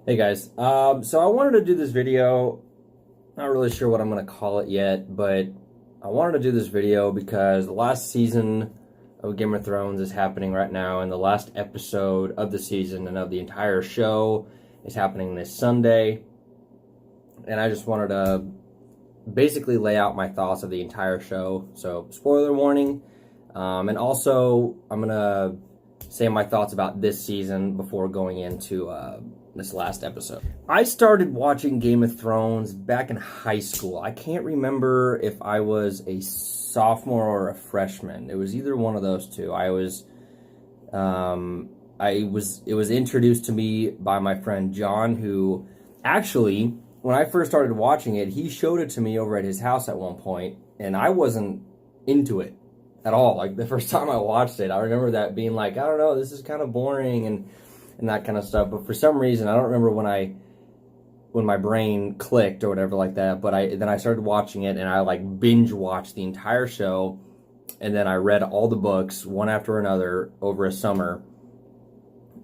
Hey guys, so I wanted to do this video. Not really sure what I'm going to call it yet, but I wanted to do this video because the last season of Game of Thrones is happening right now, and the last episode of the season and of the entire show is happening this Sunday. And I just wanted to basically lay out my thoughts of the entire show. So, spoiler warning. And also, I'm going to say my thoughts about this season before going into this last episode. I started watching Game of Thrones back in high school. I can't remember if I was a sophomore or a freshman. It was either one of those two. It was introduced to me by my friend John, who actually, when I first started watching it, he showed it to me over at his house at one point, and I wasn't into it at all. Like, the first time I watched it, I remember that being like, I don't know, this is kind of boring and that kind of stuff. But for some reason, I don't remember when my brain clicked or whatever like that. But then I started watching it, and I like binge watched the entire show, and then I read all the books one after another over a summer.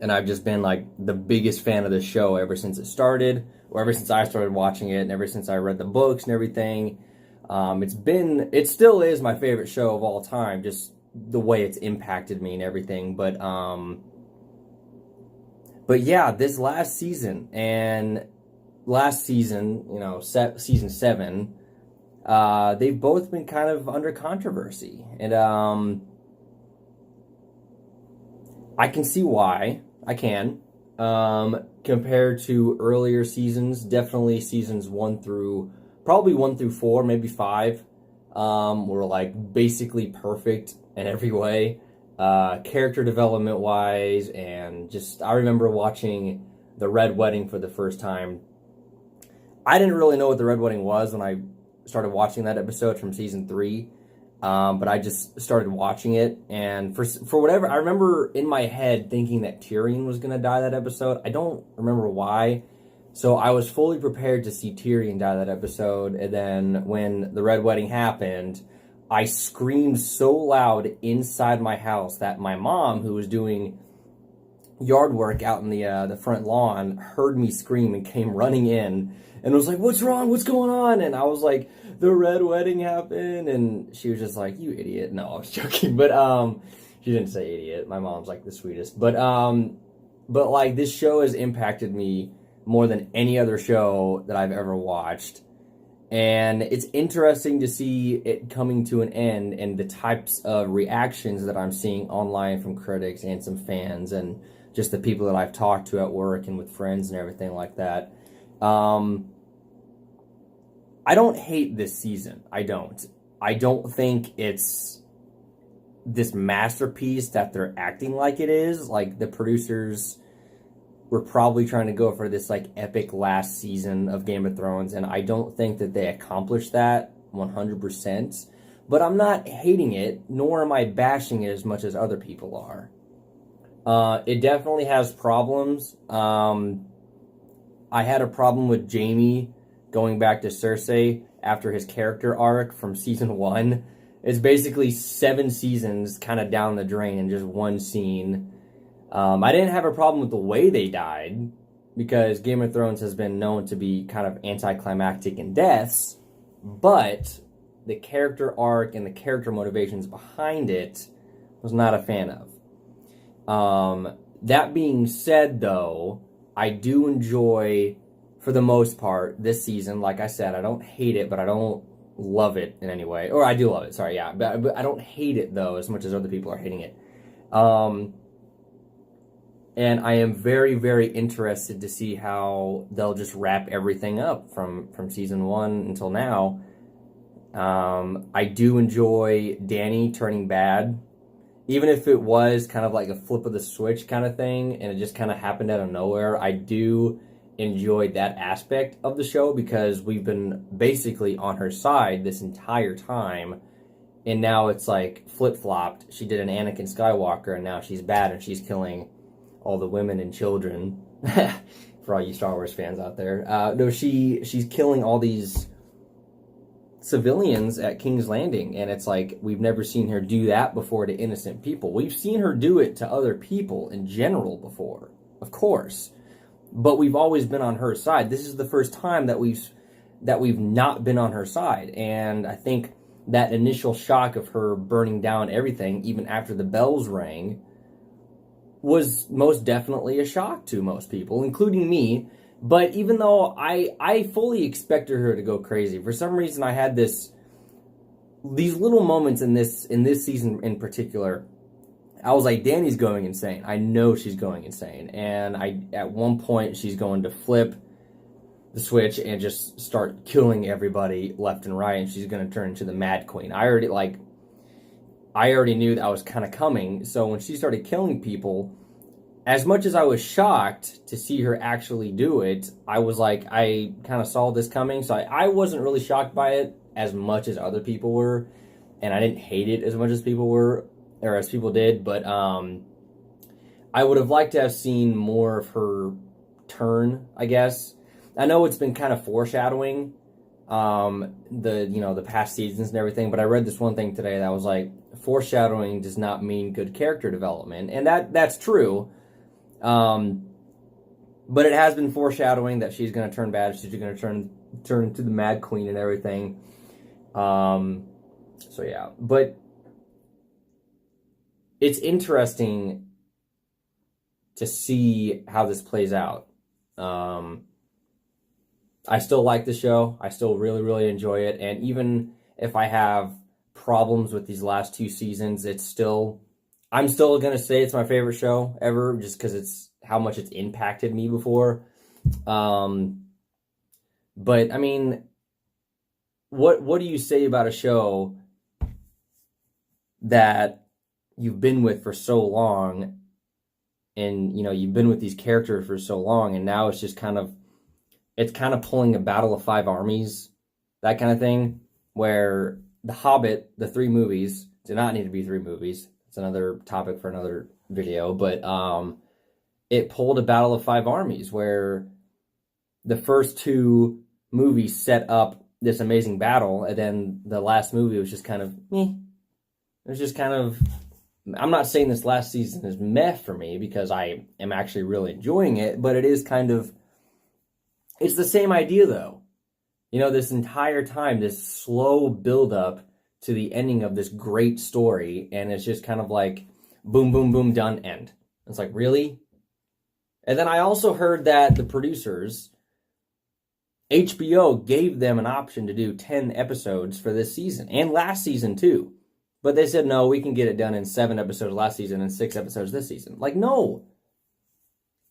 And I've just been like the biggest fan of this show ever since it started, or ever since I started watching it, and ever since I read the books and everything. It still is my favorite show of all time, just the way it's impacted me and everything. But yeah, this last season, season 7, they've both been kind of under controversy, and I can see why. I can. Compared to earlier seasons, definitely seasons 1 through 4, maybe 5, were like basically perfect in every way, character development wise, and just I remember watching the Red Wedding for the first time. I didn't really know what the Red Wedding was when I started watching that episode from season 3. But I just started watching it, and for whatever, I remember in my head thinking that Tyrion was going to die that episode. I don't remember why. So I was fully prepared to see Tyrion die that episode, and then when the Red Wedding happened, I screamed so loud inside my house that my mom, who was doing yard work out in the front lawn, heard me scream and came running in and was like, "What's wrong? What's going on?" And I was like, "The Red Wedding happened," and she was just like, "You idiot." No, I was joking, but she didn't say idiot. My mom's like the sweetest, but like, this show has impacted me more than any other show that I've ever watched. And it's interesting to see it coming to an end and the types of reactions that I'm seeing online from critics and some fans and just the people that I've talked to at work and with friends and everything like that. I don't hate this season. I don't think it's this masterpiece that they're acting like it is. Like, the producers were probably trying to go for this like epic last season of Game of Thrones, and I don't think that they accomplished that 100%. But I'm not hating it, nor am I bashing it as much as other people are. It definitely has problems. I had a problem with Jaime going back to Cersei after his character arc from season 1. It's basically 7 seasons kind of down the drain in just one scene. I didn't have a problem with the way they died, because Game of Thrones has been known to be kind of anticlimactic in deaths, but the character arc and the character motivations behind it was not a fan of. That being said, though, I do enjoy, for the most part, this season. Like I said, I don't hate it, but I don't love it in any way. Or I do love it, sorry, yeah. But I don't hate it, though, as much as other people are hating it. And I am very, very interested to see how they'll just wrap everything up from season 1 until now. I do enjoy Dany turning bad, even if it was kind of like a flip of the switch kind of thing, and it just kind of happened out of nowhere. I do enjoy that aspect of the show, because we've been basically on her side this entire time, and now it's like flip-flopped. She did an Anakin Skywalker, and now she's bad, and she's killing all the women and children. For all you Star Wars fans out there. No, she's killing all these civilians at King's Landing, and it's like, we've never seen her do that before to innocent people. We've seen her do it to other people in general before, of course, but we've always been on her side. This is the first time that we've not been on her side, and I think that initial shock of her burning down everything, even after the bells rang, was most definitely a shock to most people, including me. But even though I fully expected her to go crazy, for some reason I had these little moments in this season in particular. I was like, Danny's going insane. I know she's going insane. And at one point she's going to flip the switch and just start killing everybody left and right, and she's going to turn into the Mad Queen. I already knew that was kind of coming. So when she started killing people, as much as I was shocked to see her actually do it, I was like, I kind of saw this coming. So I wasn't really shocked by it as much as other people were, and I didn't hate it as much as people were, or as people did. But I would have liked to have seen more of her turn, I guess. I know it's been kind of foreshadowing the past seasons and everything, but I read this one thing today that was like, foreshadowing does not mean good character development, and that's true. But it has been foreshadowing that she's going to turn bad. She's going to turn into the Mad Queen and everything. So yeah, but it's interesting to see how this plays out. I still like the show. I still really, really enjoy it. And even if I have problems with these last 2 seasons, I'm still going to say it's my favorite show ever, just because it's how much it's impacted me before. But I mean, what do you say about a show that you've been with for so long, and you've been with these characters for so long, and now it's just kind of pulling a Battle of Five Armies, that kind of thing, where The Hobbit, the 3 movies, do not need to be 3 movies. It's another topic for another video, but it pulled a Battle of Five Armies, where the first 2 movies set up this amazing battle, and then the last movie was just kind of meh. It was just kind of, I'm not saying this last season is meh for me, because I am actually really enjoying it, but it is kind of, it's the same idea though. This entire time, this slow build-up to the ending of this great story, and it's just kind of like, boom, boom, boom, done, end. It's like, really? And then I also heard that the producers, HBO gave them an option to do 10 episodes for this season, and last season too. But they said, no, we can get it done in 7 episodes last season and 6 episodes this season. Like, no.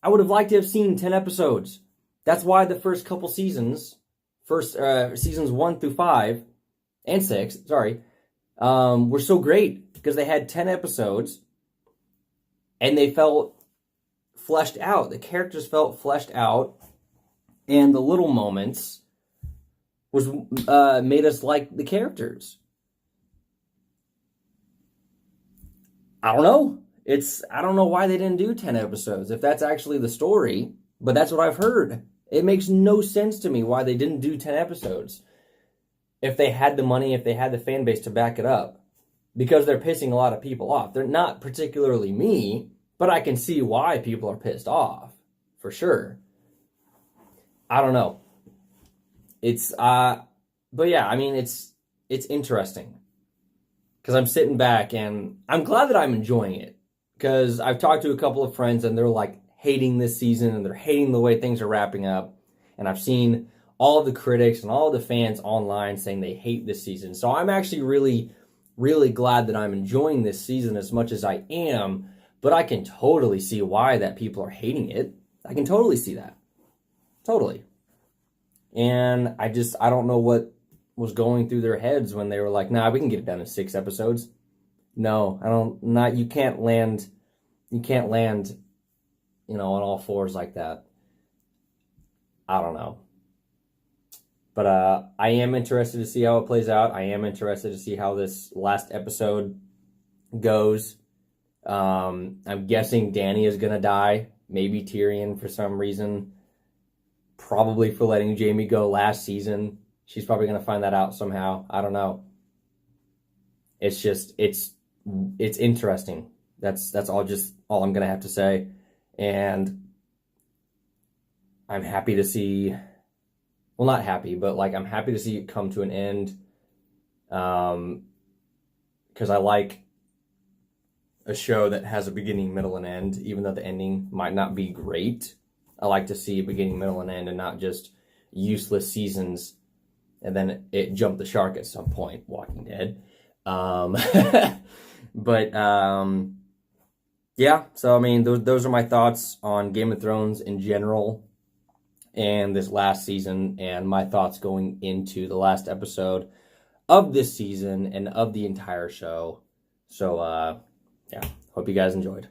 I would have liked to have seen 10 episodes. That's why the first couple seasons, seasons 1 through 5 and 6, were so great, because they had 10 episodes and they felt fleshed out. The characters felt fleshed out, and the little moments made us like the characters. I don't know. I don't know why they didn't do 10 episodes, if that's actually the story, but that's what I've heard. It makes no sense to me why they didn't do 10 episodes. If they had the money, if they had the fan base to back it up. Because they're pissing a lot of people off. They're not particularly me, but I can see why people are pissed off. For sure. I don't know. But yeah, I mean, it's interesting. Because I'm sitting back and I'm glad that I'm enjoying it. Because I've talked to a couple of friends and they're like hating this season, and they're hating the way things are wrapping up. And I've seen all of the critics and all of the fans online saying they hate this season. So I'm actually really, really glad that I'm enjoying this season as much as I am. But I can totally see why that people are hating it. I can totally see that. Totally. And I don't know what was going through their heads when they were like, nah, we can get it done in 6 episodes. No, you can't land, on all fours like that. I don't know. But I am interested to see how it plays out. I am interested to see how this last episode goes. I'm guessing Dany is going to die. Maybe Tyrion for some reason. Probably for letting Jaime go last season. She's probably going to find that out somehow. I don't know. It's just, it's interesting. That's all I'm going to have to say. And I'm happy to see, well, not happy, but like I'm happy to see it come to an end. Because I like a show that has a beginning, middle, and end, even though the ending might not be great. I like to see a beginning, middle, and end, and not just useless seasons and then it jumped the shark at some point, Walking Dead. But yeah, so I mean, those are my thoughts on Game of Thrones in general and this last season, and my thoughts going into the last episode of this season and of the entire show. So yeah, hope you guys enjoyed.